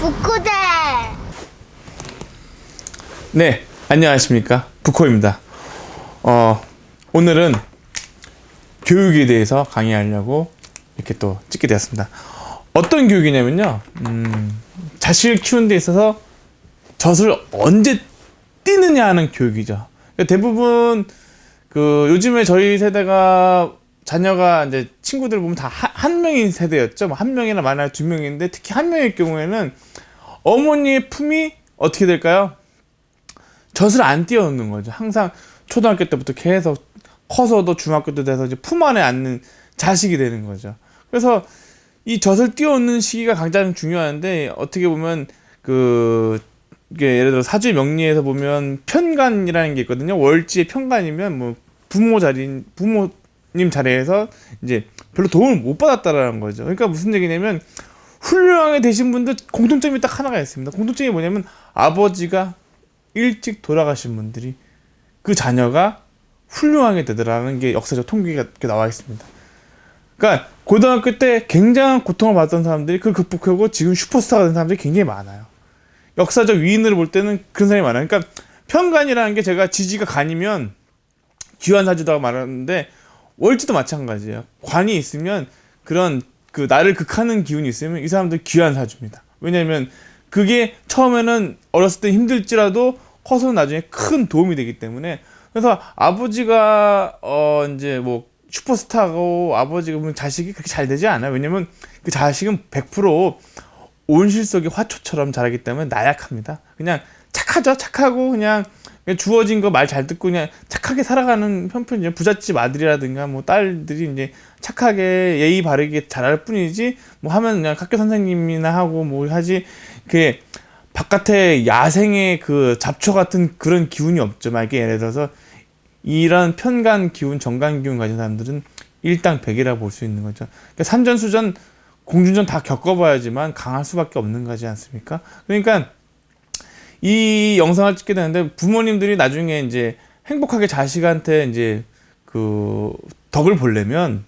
부코대. 네, 안녕하십니까. 부코입니다. 오늘은 교육에 대해서 강의하려고 이렇게 또 찍게 되었습니다. 어떤 교육이냐면요, 자식을 키우는 데 있어서 젖을 언제 띄느냐 하는 교육이죠. 그러니까 대부분 요즘에 저희 세대가 자녀가 이제 친구들 보면 다 한 명인 세대였죠. 뭐 한 명이나 많아야 두 명인데, 특히 한 명일 경우에는 어머니의 품이 어떻게 될까요? 젖을 안 띄워놓는 거죠. 항상 초등학교 때부터 계속 커서도 중학교 때 돼서 이제 품 안에 앉는 자식이 되는 거죠. 그래서 이 젖을 띄워놓는 시기가 가장 중요한데, 어떻게 보면 이게 예를 들어 사주의 명리에서 보면 편간이라는 게 있거든요. 월지의 편간이면 뭐 부모님 자리에서 이제 별로 도움을 못 받았다라는 거죠. 그러니까 무슨 얘기냐면, 훌륭하게 되신 분들 공통점이 딱 하나가 있습니다. 공통점이 뭐냐면, 아버지가 일찍 돌아가신 분들이 그 자녀가 훌륭하게 되더라는 게 역사적 통계가 이렇게 나와 있습니다. 그러니까 고등학교 때 굉장한 고통을 받았던 사람들이 그걸 극복하고 지금 슈퍼스타가 된 사람들이 굉장히 많아요. 역사적 위인으로 볼 때는 그런 사람이 많아요. 그러니까 편간이라는 게, 제가 지지가 간이면 귀한 사주다고 말하는데, 월지도 마찬가지예요. 관이 있으면 그런 나를 극하는 기운이 있으면 이 사람들 귀한 사주입니다. 왜냐하면 그게 처음에는 어렸을 때 힘들지라도 커서 나중에 큰 도움이 되기 때문에. 그래서 아버지가 이제 뭐 슈퍼스타고 아버지가 보면 자식이 그렇게 잘 되지 않아요. 왜냐면 그 자식은 100% 온실 속의 화초처럼 자라기 때문에 나약합니다. 그냥 착하죠. 착하고 그냥 주어진 거 말 잘 듣고 그냥 착하게 살아가는 편편이죠. 부잣집 아들이라든가 뭐 딸들이 이제 착하게 예의 바르게 잘할 뿐이지, 뭐 하면 그냥 학교 선생님이나 하고 뭐 하지, 그게 바깥에 야생의 그 잡초 같은 그런 기운이 없죠. 만약에 예를 들어서 이런 편간 기운, 정간 기운 가진 사람들은 일당백이라 볼 수 있는 거죠. 그러니까 산전수전, 공중전 다 겪어봐야지만 강할 수밖에 없는 거지 않습니까? 그러니까 이 영상을 찍게 되는데, 부모님들이 나중에 이제 행복하게 자식한테 이제 덕을 보려면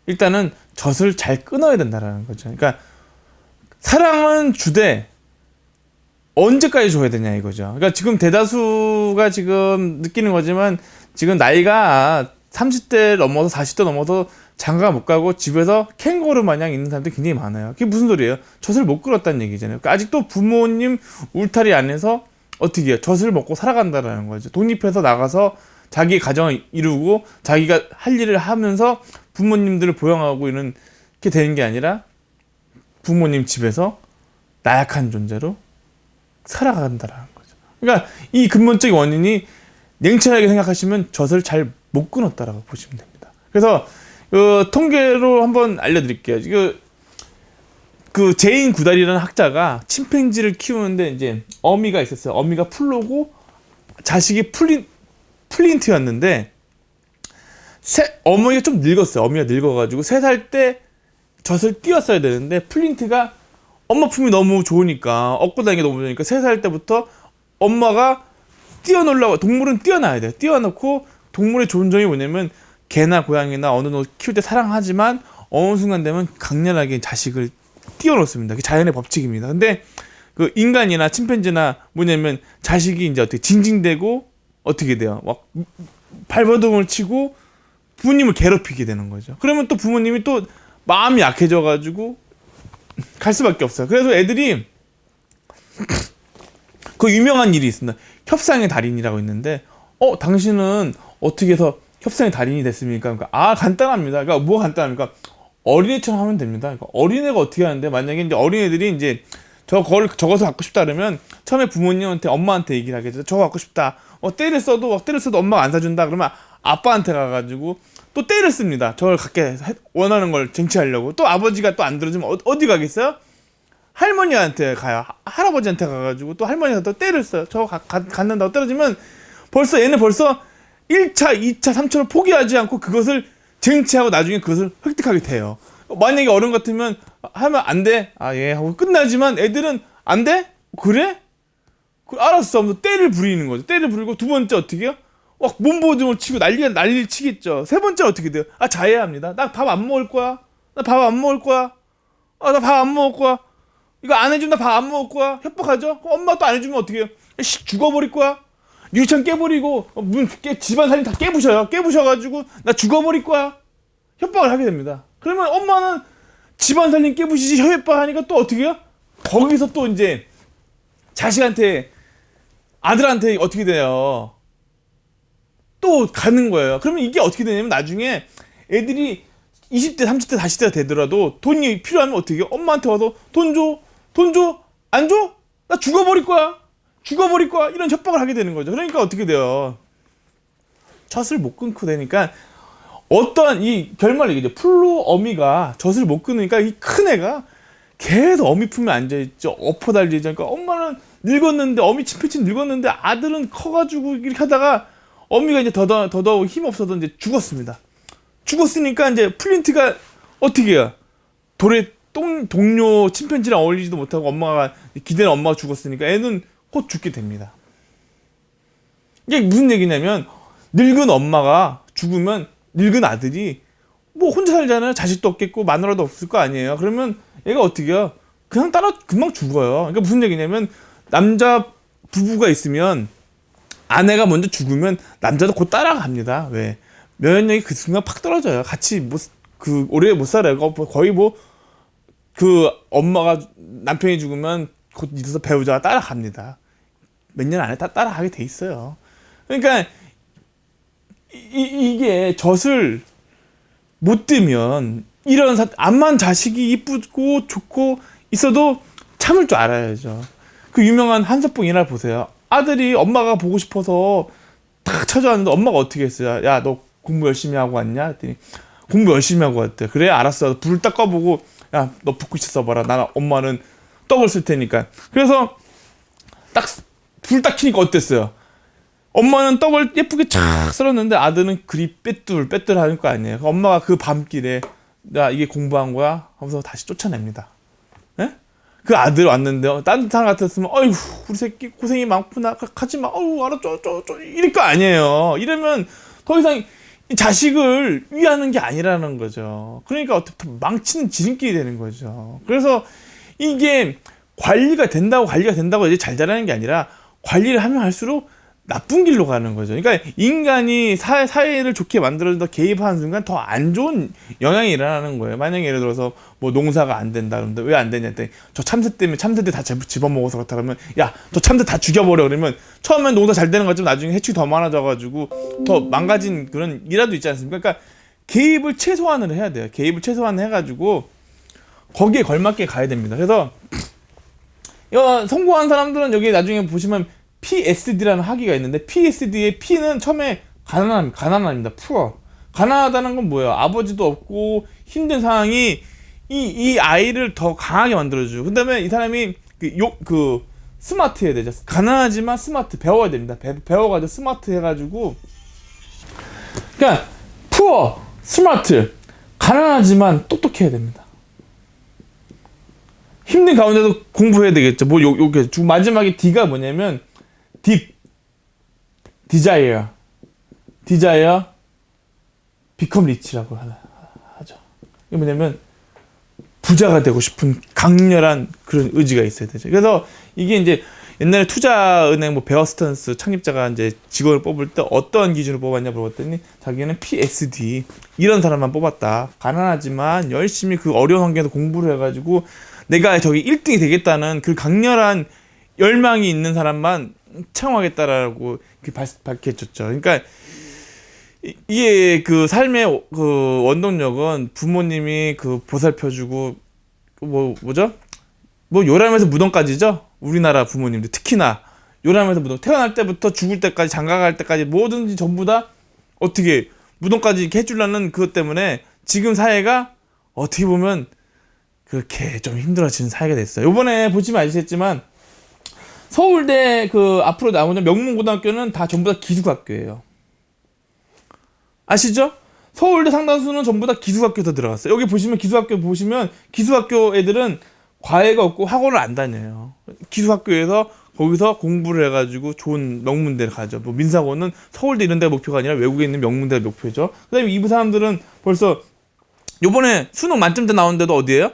일단은 젖을 잘 끊어야 된다라는 거죠. 그러니까 사랑은 주되 언제까지 줘야 되냐 이거죠. 그러니까 지금 대다수가 지금 느끼는 거지만, 지금 나이가 30대 넘어서 40대 넘어서 장가 못 가고 집에서 캥거루 마냥 있는 사람들이 굉장히 많아요. 그게 무슨 소리예요? 젖을 못 끌었다는 얘기잖아요. 그러니까 아직도 부모님 울타리 안에서 어떻게 해요? 젖을 먹고 살아간다라는 거죠. 독립해서 나가서 자기 가정을 이루고 자기가 할 일을 하면서 부모님들을 보양하고 이런 게 되는 게 아니라, 부모님 집에서 나약한 존재로 살아간다라는 거죠. 그러니까 이 근본적인 원인이, 냉철하게 생각하시면 젖을 잘 못 끊었다라고 보시면 됩니다. 그래서 통계로 한번 알려드릴게요. 제인 구달이라는 학자가 침팬지를 키우는데 이제 어미가 있었어요. 어미가 플로고 자식이 플린트였는데, 어머니가 좀 늙었어요. 어미가 늙어가지고 3살 때 젖을 띄웠어야 되는데, 플린트가 엄마 품이 너무 좋으니까, 업고 다니기 너무 좋으니까 3살 때부터 엄마가 띄워놓으려고, 동물은 띄워놔야 돼요. 띄워놓고, 동물의 좋은 점이 뭐냐면, 개나 고양이나 어느 놈 키울 때 사랑하지만 어느 순간 되면 강렬하게 자식을 띄워놓습니다. 그게 자연의 법칙입니다. 근데 인간이나 침팬지나 뭐냐면, 자식이 이제 어떻게 징징대고 어떻게 돼요? 막 발버둥을 치고 부모님을 괴롭히게 되는 거죠. 그러면 또 부모님이 또 마음이 약해져가지고 갈 수밖에 없어요. 그래서 애들이 그 유명한 일이 있습니다. 협상의 달인이라고 있는데, 당신은 어떻게 해서 협상의 달인이 됐습니까? 그러니까 간단합니다. 그러니까 뭐 간단합니까? 어린애처럼 하면 됩니다. 그러니까 어린애가 어떻게 하는데, 만약에 이제 어린애들이 이제 저것을 갖고 싶다 그러면 처음에 부모님한테, 엄마한테 얘기를 하겠죠. 저거 갖고 싶다. 때를 써도 엄마가 안 사준다. 그러면 아빠한테 가가지고 또 때를 씁니다. 저걸 갖게 원하는 걸 쟁취하려고. 또 아버지가 또 안 들어주면 어디 가겠어요? 할머니한테 가요. 할아버지한테 가가지고 또 할머니가 또 때를 써요. 저거 갖는다고 떨어지면 얘는 벌써 1차, 2차, 3차를 포기하지 않고 그것을 쟁취하고 나중에 그것을 획득하게 돼요. 만약에 어른 같으면 하면 안 돼. 예 하고 끝나지만, 애들은 안 돼? 그래? 알았어 하면서 때를 부리는 거죠. 때를 부리고, 두 번째 어떻게 해요? 몸보증을 치고 난리를 치겠죠. 세 번째 어떻게 돼요? 자해합니다. 나 밥 안 먹을 거야. 나 밥 안 먹을 거야. 나 밥 안 먹을 거야. 이거 안 해준다 밥 안 먹을 거야. 협박하죠. 엄마 또 안 해주면 어떻게 해요? 죽어버릴 거야. 유치원 깨버리고 집안 살림 다 깨부셔요. 깨부셔가지고 나 죽어버릴 거야. 협박을 하게 됩니다. 그러면 엄마는 집안 살림 깨부시지 협박하니까 또 어떻게 해요? 거기서 또 이제 자식한테 아들한테 어떻게 돼요? 또 가는 거예요. 그러면 이게 어떻게 되냐면 나중에 애들이 20대, 30대, 40대가 되더라도 돈이 필요하면 어떻게 해요? 엄마한테 와서 돈 줘, 돈 줘, 안 줘? 나 죽어버릴 거야. 죽어버릴 거야. 이런 협박을 하게 되는 거죠. 그러니까 어떻게 돼요? 젖을 못 끊고 되니까 어떠한 이 결말을 얘기죠. 풀로 어미가 젖을 못 끊으니까 이 큰 애가 계속 어미 품에 앉아있죠. 엎어달리죠. 그러니까 엄마는 늙었는데 어미 침팬치 늙었는데 아들은 커가지고 이렇게 하다가 어미가 이제 더더욱 힘 없어서 이제 죽었습니다. 죽었으니까 이제 플린트가 어떻게 해요? 돌에 동료 침팬지랑 어울리지도 못하고 엄마가 기대는 엄마가 죽었으니까 애는 곧 죽게 됩니다. 이게 무슨 얘기냐면 늙은 엄마가 죽으면 늙은 아들이 뭐 혼자 살잖아요. 자식도 없겠고 마누라도 없을 거 아니에요. 그러면 얘가 어떻게 해요? 그냥 따라 금방 죽어요. 그러니까 무슨 얘기냐면 남자 부부가 있으면 아내가 먼저 죽으면 남자도 곧 따라갑니다. 왜? 면역력이 그 순간 팍 떨어져요. 같이 오래 못 살아요. 거의 그 엄마가 남편이 죽으면 곧 있어서 배우자가 따라갑니다. 몇 년 안에 따라가게 돼 있어요. 그러니까 이게 젖을 못 뜨면 이런 암만 자식이 이쁘고 좋고 있어도 참을 줄 알아야죠. 그 유명한 한석봉 일화 보세요. 아들이 엄마가 보고 싶어서 탁 찾아왔는데 엄마가 어떻게 했어요? 야, 너 공부 열심히 하고 왔냐? 했더니 공부 열심히 하고 왔대. 그래, 알았어. 불을 딱 꺼보고 야, 너 붓글씨 써봐라. 나 엄마는 떡을 쓸 테니까. 그래서 딱 불 딱 켜니까 어땠어요? 엄마는 떡을 예쁘게 쫙 썰었는데 아들은 그리 빼뚤 하는 거 아니에요. 엄마가 그 밤길에 야, 이게 공부한 거야? 하면서 다시 쫓아냅니다. 예? 그 아들 왔는데 딴 사람 같았으면 어이구 우리 새끼 고생이 많구나 가지마 어우 알았죠 이럴 거 아니에요. 이러면 더 이상 이 자식을 위하는 게 아니라는 거죠. 그러니까 어떻게 망치는 지름길이 되는 거죠. 그래서 이게 관리가 된다고 이제 잘 자라는 게 아니라 관리를 하면 할수록 나쁜 길로 가는 거죠. 그러니까 인간이 사회를 좋게 만들어준다 개입하는 순간 더 안 좋은 영향이 일어나는 거예요. 만약에 예를 들어서 뭐 농사가 안 된다 그러는데 왜 안 되냐 했더니 저 참새 때문에 참새들 다 집어먹어서 그렇다 그러면 야 저 참새 다 죽여버려 그러면 처음엔 농사 잘 되는 거지만 나중에 해충이 더 많아져가지고 더 망가진 그런 일화도 있지 않습니까? 그러니까 개입을 최소한으로 해야 돼요. 개입을 최소한 해가지고 거기에 걸맞게 가야 됩니다. 그래서 성공한 사람들은 여기 나중에 보시면 PSD라는 학위가 있는데 PSD의 P는 처음에 가난합니다. 푸어. 가난하다는 건 뭐예요? 아버지도 없고 힘든 상황이 이 아이를 더 강하게 만들어줘요. 그 다음에 이 사람이 스마트 해야 되죠. 가난하지만 스마트 배워야 됩니다. 배워가지고 스마트 해가지고 그러니까 푸어, 스마트 가난하지만 똑똑해야 됩니다. 힘든 가운데도 공부해야 되겠죠. 뭐 요게 마지막에 D가 뭐냐면 디자이어 비컴 리치라고 하죠. 이게 뭐냐면 부자가 되고 싶은 강렬한 그런 의지가 있어야 되죠. 그래서 이게 이제 옛날에 투자은행 뭐 베어스턴스 창립자가 이제 직원을 뽑을 때 어떤 기준으로 뽑았냐 물어봤더니 자기는 PSD 이런 사람만 뽑았다. 가난하지만 열심히 그 어려운 환경에서 공부를 해가지고 내가 저기 1등이 되겠다는 그 강렬한 열망이 있는 사람만 채용하겠다라고 밝혔죠. 그러니까 이게 그 삶의 그 원동력은 부모님이 그 보살펴주고 뭐죠? 뭐 요람에서 무덤까지죠. 우리나라 부모님들 특히나 요람에서 무덤 태어날 때부터 죽을 때까지 장가갈 때까지 뭐든지 전부 다 어떻게 무덤까지 이렇게 해주려는 그것 때문에 지금 사회가 어떻게 보면 그렇게 좀 힘들어지는 사회가 됐어요. 요번에 보시면 아시겠지만 서울대 그 앞으로 나오는 명문고등학교는 다 전부 다 기숙학교예요. 아시죠? 서울대 상당수는 전부 다 기숙학교에서 들어갔어요. 여기 보시면 기숙학교 애들은 과외가 없고 학원을 안 다녀요. 기숙학교에서 거기서 공부를 해가지고 좋은 명문대를 가죠. 뭐 민사고는 서울대 이런 데가 목표가 아니라 외국에 있는 명문대가 목표죠. 그 다음에 이 사람들은 벌써 요번에 수능 만점대 나온 데도 어디예요?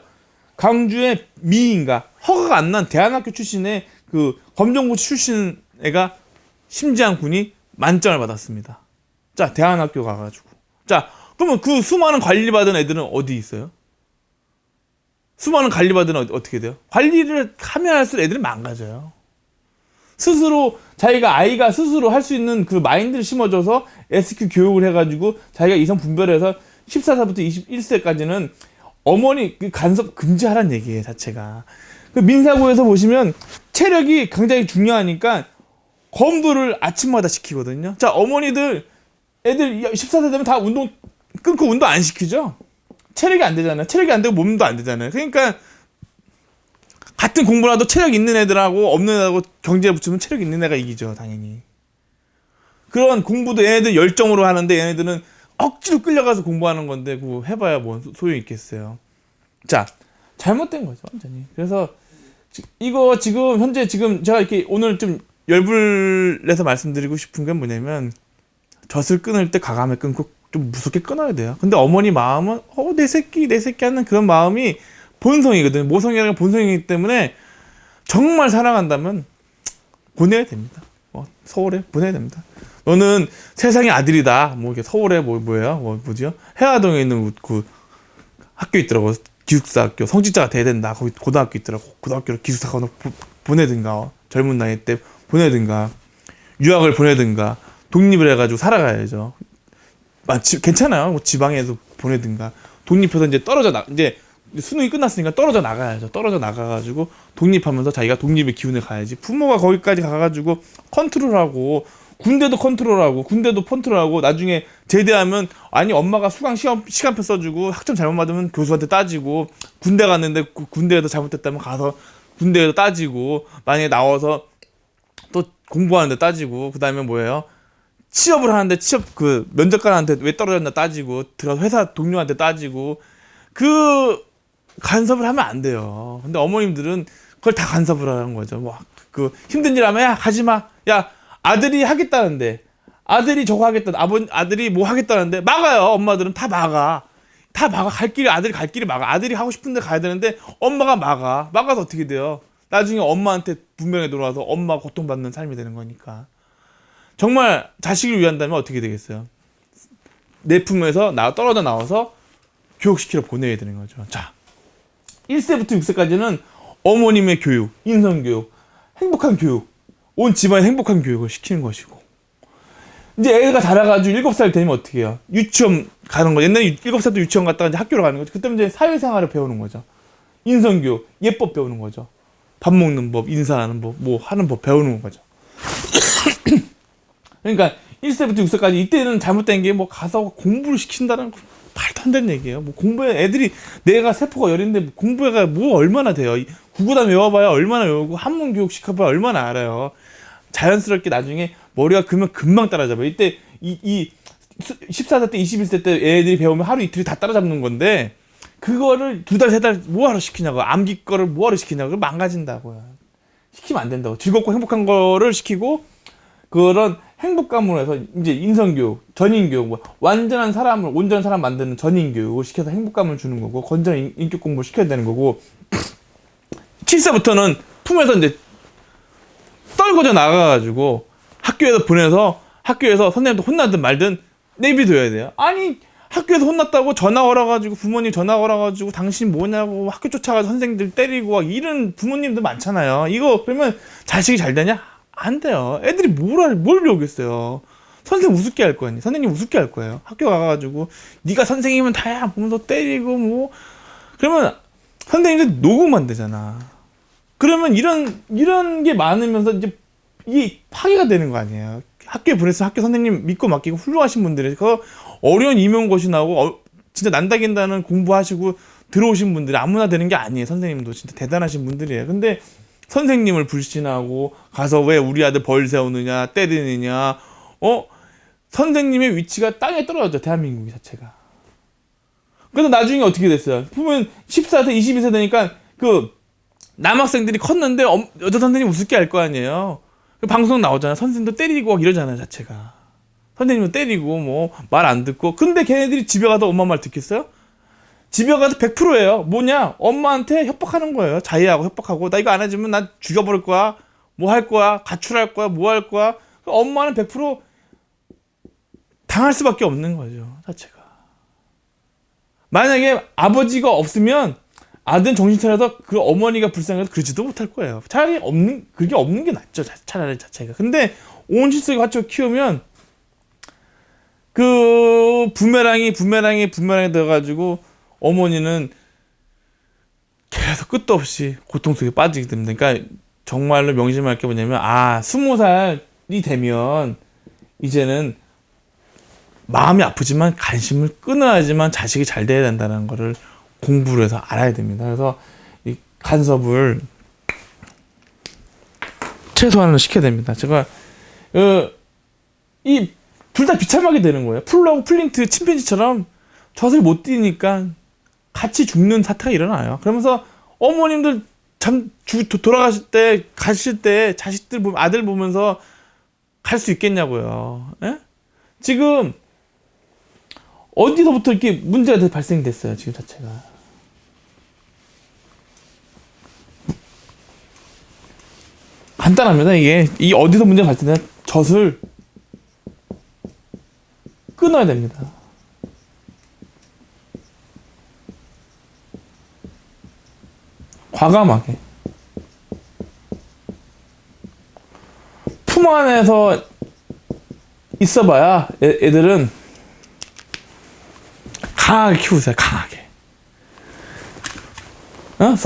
광주의 미인가 허가가 안 난 대안학교 출신의 그 검정고시 출신 애가 심지한 군이 만점을 받았습니다. 자, 대안학교 가가지고. 자, 그러면 그 수많은 관리받은 애들은 어디 있어요? 수많은 관리받은 어떻게 돼요? 관리를 하면 할수록 애들이 망가져요. 스스로 자기가 아이가 스스로 할 수 있는 그 마인드를 심어줘서 SQ 교육을 해가지고 자기가 이성 분별해서 14살부터 21세까지는 어머니 간섭 금지하라는 얘기예요 자체가. 그 민사고에서 보시면 체력이 굉장히 중요하니까 검도를 아침마다 시키거든요. 자, 어머니들 애들 14세 되면 다 운동 끊고 운동 안 시키죠? 체력이 안 되잖아요. 체력이 안 되고 몸도 안 되잖아요. 그러니까 같은 공부라도 체력 있는 애들하고 없는 애들하고 경제에 붙이면 체력 있는 애가 이기죠, 당연히. 그런 공부도 얘네들 열정으로 하는데 얘네들은 억지로 끌려가서 공부하는 건데 그거 해봐야 뭐 소용이 있겠어요. 자, 잘못된 거죠, 완전히. 그래서 이거 지금 현재 지금 제가 이렇게 오늘 좀 열불내서 말씀드리고 싶은 게 뭐냐면 젖을 끊을 때 과감하게 끊고 좀 무섭게 끊어야 돼요. 근데 어머니 마음은 내 새끼 하는 그런 마음이 본성이거든요. 모성애가 본성이기 때문에 정말 사랑한다면 보내야 됩니다. 서울에 보내야 됩니다. 너는 세상의 아들이다. 뭐 이렇게 서울에 뭐지요? 해화동에 있는 그 학교 있더라고. 기숙사 학교. 성직자가 돼야 된다. 거기 고등학교 있더라고. 고등학교로 기숙사 가서 보내든가. 젊은 나이 때 보내든가. 유학을 보내든가. 독립을 해가지고 살아가야죠. 괜찮아요. 뭐 지방에서 보내든가. 독립해서 이제 이제 수능이 끝났으니까 떨어져 나가야죠. 떨어져 나가가지고 독립하면서 자기가 독립의 기운에 가야지. 부모가 거기까지 가가지고 컨트롤하고 군대도 컨트롤하고 군대도 컨트롤하고 나중에 제대하면 아니 엄마가 수강 시간표 써주고 학점 잘못 받으면 교수한테 따지고 군대 갔는데 군대에서 잘못됐다면 가서 군대에서 따지고 만약에 나와서 또 공부하는데 따지고 그 다음에 뭐예요? 취업을 하는데 취업 그 면접관한테 왜 떨어졌나 따지고 들어서 회사 동료한테 따지고 그 간섭을 하면 안 돼요. 근데 어머님들은 그걸 다 간섭을 하는 거죠. 뭐 그 힘든 일 하면 야 가지 마. 야 아들이 하겠다는데 아들이 저거 하겠다. 아들이 뭐 하겠다는데 막아요. 엄마들은 다 막아. 아들이 갈 길이 막아. 아들이 하고 싶은데 가야 되는데 엄마가 막아. 막아서 어떻게 돼요? 나중에 엄마한테 분명히 돌아와서 엄마가 고통받는 삶이 되는 거니까. 정말 자식을 위한다면 어떻게 되겠어요? 내 품에서 떨어져 나와서 교육시키러 보내야 되는 거죠. 자, 1세부터 6세까지는 어머님의 교육, 인성교육, 행복한 교육, 온 집안의 행복한 교육을 시키는 것이고 이제 애가 자라가지고 7살 되면 어떻게 해요? 유치원 가는 거. 옛날에 7살도 유치원 갔다가 이제 학교로 가는 거죠. 그때 이제 사회생활을 배우는 거죠. 인성교육, 예법 배우는 거죠. 밥 먹는 법, 인사하는 법, 뭐 하는 법 배우는 거죠. 그러니까 1세부터 6세까지 이때는 잘못된 게 뭐 가서 공부를 시킨다는 거 말도 안 되는 얘기예요. 뭐 공부해 애들이 내가 세포가 열인데 공부가 뭐 얼마나 돼요. 구구단 외워봐야 얼마나 외우고 한문 교육 시켜봐야 얼마나 알아요. 자연스럽게 나중에 머리가 크면 금방 따라잡아요. 이때 이 14세 때 21세 때 애들이 배우면 하루 이틀이 다 따라잡는 건데 그거를 2달 3달 뭐하러 시키냐고. 암기 거를 뭐하러 시키냐고. 망가진다고요. 시키면 안 된다고. 즐겁고 행복한 거를 시키고 그런 행복감으로 해서 이제 인성교육, 전인교육, 뭐 완전한 사람을 온전한 사람 만드는 전인교육을 시켜서 행복감을 주는 거고 건전한 인격 공부를 시켜야 되는 거고 7세부터는 품에서 이제 떨궈져 나가가지고 학교에서 보내서 학교에서 선생님도 혼나든 말든 내비둬야 돼요. 아니 학교에서 혼났다고 전화 걸어가지고 부모님 전화 걸어가지고 당신 뭐냐고 학교 쫓아가서 선생님들 때리고 이런 부모님들 많잖아요. 이거 그러면 자식이 잘 되냐? 안 돼요. 애들이 뭘 배우겠어요. 선생님 우습게 할 거 아니에요. 선생님 우습게 할 거예요. 학교 가가지고 네가 선생님은 다야 보면서 때리고 뭐 그러면 선생님들 녹으면 되잖아. 그러면 이런 게 많으면서 이제 이게 파괴가 되는 거 아니에요. 학교에 보내서 학교 선생님 믿고 맡기고 훌륭하신 분들이 그 어려운 임용고시 나오고 진짜 난다긴다는 공부하시고 들어오신 분들이 아무나 되는 게 아니에요. 선생님도 진짜 대단하신 분들이에요. 근데 선생님을 불신하고 가서 왜 우리 아들 벌 세우느냐 때리느냐 선생님의 위치가 땅에 떨어졌죠. 대한민국 자체가. 그래서 나중에 어떻게 됐어요? 보면 14세 22세 되니까 그 남학생들이 컸는데 여자 선생님 우습게 할 거 아니에요. 방송 나오잖아. 선생님도 때리고 이러잖아요. 자체가. 선생님도 때리고 뭐 말 안 듣고 근데 걔네들이 집에 가서 엄마 말 듣겠어요? 집에 가서 100%예요. 뭐냐? 엄마한테 협박하는 거예요. 자해하고 협박하고 나 이거 안 해주면 난 죽여버릴 거야. 뭐 할 거야? 가출할 거야? 뭐 할 거야? 엄마는 100% 당할 수밖에 없는 거죠. 자체가. 만약에 아버지가 없으면 아들은 정신 차려서 그 어머니가 불쌍해서 그러지도 못할 거예요. 차라리 그게 없는 게 낫죠. 차라리 자체가. 근데 온 실속의 화초를 키우면 그 부메랑이 되어가지고 어머니는 계속 끝도 없이 고통 속에 빠지게 됩니다. 그러니까 정말로 명심할 게 뭐냐면 20살이 되면 이제는 마음이 아프지만 관심을 끊어야지만 자식이 잘 돼야 된다는 거를 공부를 해서 알아야 됩니다. 그래서 이 간섭을 최소한으로 시켜야 됩니다. 제가 이 둘 다 비참하게 되는 거예요. 플루하고 플린트 침팬지처럼 젖을 못 뛰니까 같이 죽는 사태가 일어나요. 그러면서 어머님들 돌아가실 때 가실 때 자식들 아들 보면서 갈 수 있겠냐고요. 에? 지금 어디서부터 이렇게 문제가 발생됐어요. 지금 자체가. 간단합니다. 이 어디서 문제가 발생되냐? 젖을 끊어야 됩니다. 과감하게. 품 안에서 있어봐야 애들은 강하게 키우세요. 강하게.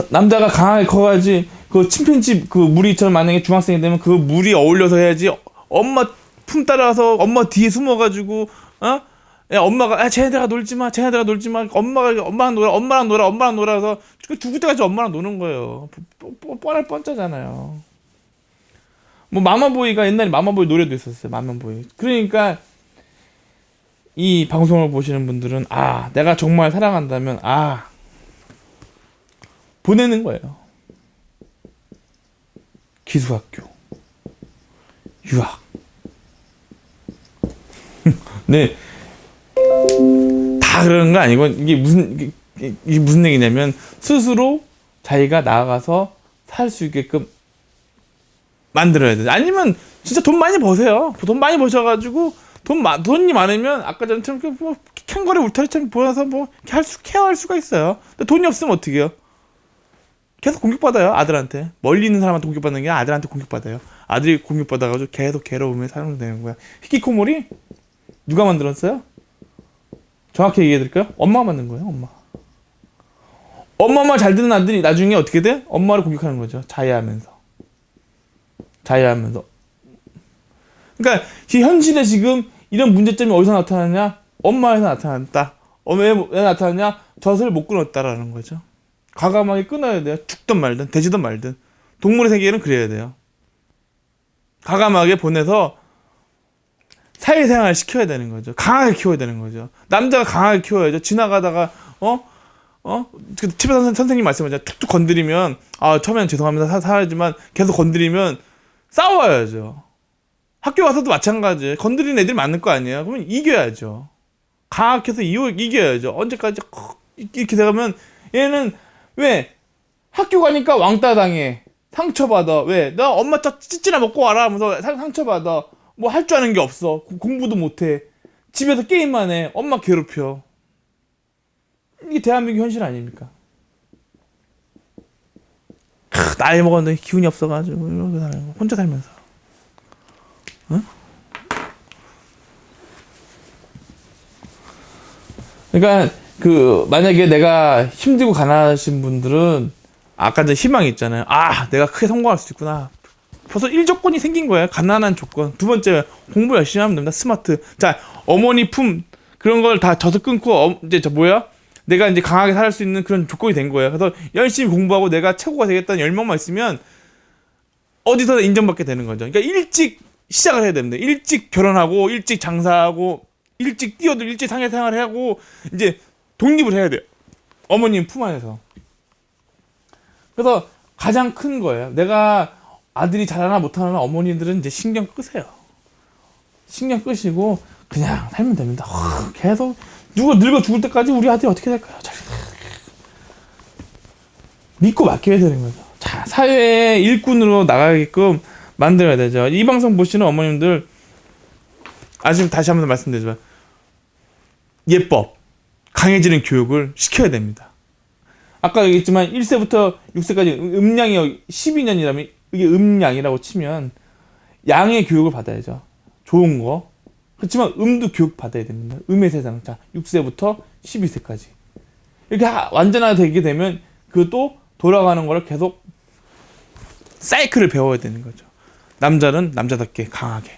남자가 강하게 커야지. 그 침팬지 그 무리처럼 만약에 중학생이 되면 그 무리 어울려서 해야지. 엄마 품 따라서 엄마 뒤에 숨어가지고 야, 엄마가 쟤네들아 놀지 마. 엄마랑 놀아 해서 죽을 때까지 엄마랑 노는 거예요. 뻔할 뻔짜잖아요. 뭐 마마보이가 옛날에 마마보이 노래도 있었어요. 마마보이. 그러니까 이 방송을 보시는 분들은 내가 정말 사랑한다면 보내는 거예요. 기숙학교, 유학. 네, 다 그러는 거 아니고 이게 무슨 얘기냐면 스스로 자기가 나아가서 살 수 있게끔 만들어야 돼. 아니면 진짜 돈 많이 버세요. 돈 많이 버셔가지고 돈이 많으면 아까 전처럼 뭐 캥거루 울타리처럼 보여서 뭐 케어할 수가 있어요. 근데 돈이 없으면 어떻게 해요? 계속 공격받아요. 아들한테. 멀리 있는 사람한테 공격받는 게 아니라 아들한테 공격받아요. 아들이 공격받아가지고 계속 괴로움에 살면 되는 거야. 히키코모리 누가 만들었어요? 정확히 얘기해드릴까요? 엄마가 만든 거예요. 엄마 말 잘 듣는 아들이 나중에 어떻게 돼? 엄마를 공격하는 거죠. 자해하면서. 그러니까 현실에 지금 이런 문제점이 어디서 나타나냐? 엄마에서 나타났다. 왜 나타나냐? 젖을 못 끊었다라는 거죠. 과감하게 끊어야 돼요. 죽든 말든 되지든 말든. 동물의 세계는 그래야 돼요. 과감하게 보내서 사회생활을 시켜야 되는 거죠. 강하게 키워야 되는 거죠. 남자가 강하게 키워야죠. 지나가다가 그 치매 선생님 말씀하잖아요. 툭툭 건드리면 처음에는 죄송합니다 사야지만 계속 건드리면 싸워야죠. 학교 가서도 마찬가지예요. 건드리는 애들이 많을 거 아니에요. 그러면 이겨야죠. 강하게 해서 이겨야죠. 언제까지 이렇게 돼가면 얘는 왜 학교 가니까 왕따 당해. 상처받아. 왜? 나 엄마 찌찌나 먹고 와라 하면서 상처받아. 뭐 할 줄 아는 게 없어. 공부도 못해. 집에서 게임만 해. 엄마 괴롭혀. 이게 대한민국 현실 아닙니까? 나이 먹었는데 기운이 없어가지고 이러고 살고 혼자 살면서. 응? 그러니까 만약에 내가 힘들고 가난하신 분들은 아까 이제 희망이 있잖아요. 내가 크게 성공할 수 있구나. 벌써 1조건이 생긴 거예요. 가난한 조건. 두 번째, 공부 열심히 하면 됩니다. 스마트. 자, 어머니 품 그런 걸 다 젖을 끊고 이제 내가 이제 강하게 살 수 있는 그런 조건이 된 거예요. 그래서 열심히 공부하고 내가 최고가 되겠다는 열망만 있으면 어디서나 인정받게 되는 거죠. 그러니까 일찍 시작을 해야 됩니다. 일찍 결혼하고 일찍 장사하고 일찍 뛰어도 일찍 사회생활을 하고 이제 독립을 해야 돼요. 어머님 품 안에서. 그래서 가장 큰 거예요. 내가 아들이 잘하나 못하나 어머니들은 이제 신경 끄세요. 신경 끄시고 그냥 살면 됩니다. 계속 누가 늙어 죽을 때까지 우리 아들이 어떻게 될까요? 믿고 맡겨야 되는 거죠. 자, 사회의 일꾼으로 나가게끔 만들어야 되죠. 이 방송 보시는 어머님들, 아직 다시 한번 말씀드리지만, 예법, 강해지는 교육을 시켜야 됩니다. 아까 얘기했지만 1세부터 6세까지 음양이 12년이라면 이게 음양이라고 치면 양의 교육을 받아야죠. 좋은 거. 그렇지만 음도 교육 받아야 됩니다. 음의 세상. 자, 6세부터 12세까지. 이렇게 완전하게 되게 되면 그것도 돌아가는 거를 계속 사이클을 배워야 되는 거죠. 남자는 남자답게 강하게.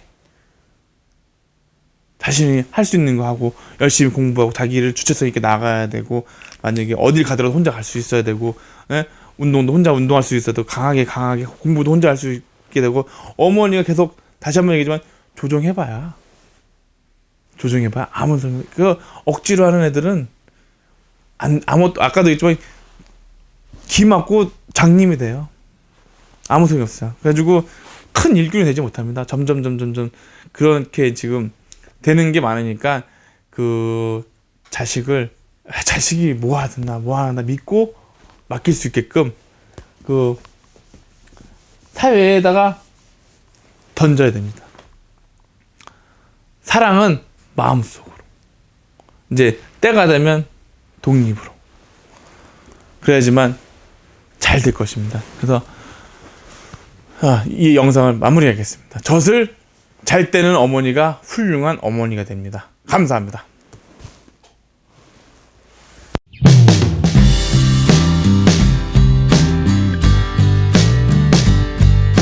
자신이 할 수 있는 거 하고 열심히 공부하고 자기 일을 주체성 있게 나가야 되고, 만약에 어딜 가더라도 혼자 갈 수 있어야 되고, 예? 운동도 혼자 운동할 수 있어도 강하게 공부도 혼자 할 수 있게 되고, 어머니가 계속 다시 한번 얘기지만 조정해봐야 아무 소용. 그 억지로 하는 애들은 아까도 얘기했지만 기 맞고 장님이 돼요. 아무 소용이 없어요. 그래가지고 큰 일꾼이 되지 못합니다. 점점 그렇게 지금 되는 게 많으니까 그 자식이 뭐 하나 믿고 맡길 수 있게끔 그 사회에다가 던져야 됩니다. 사랑은 마음속으로, 이제 때가 되면 독립으로. 그래야지만 잘 될 것입니다. 그래서 이 영상을 마무리하겠습니다. 젖을 잘 때는 어머니가 훌륭한 어머니가 됩니다. 감사합니다.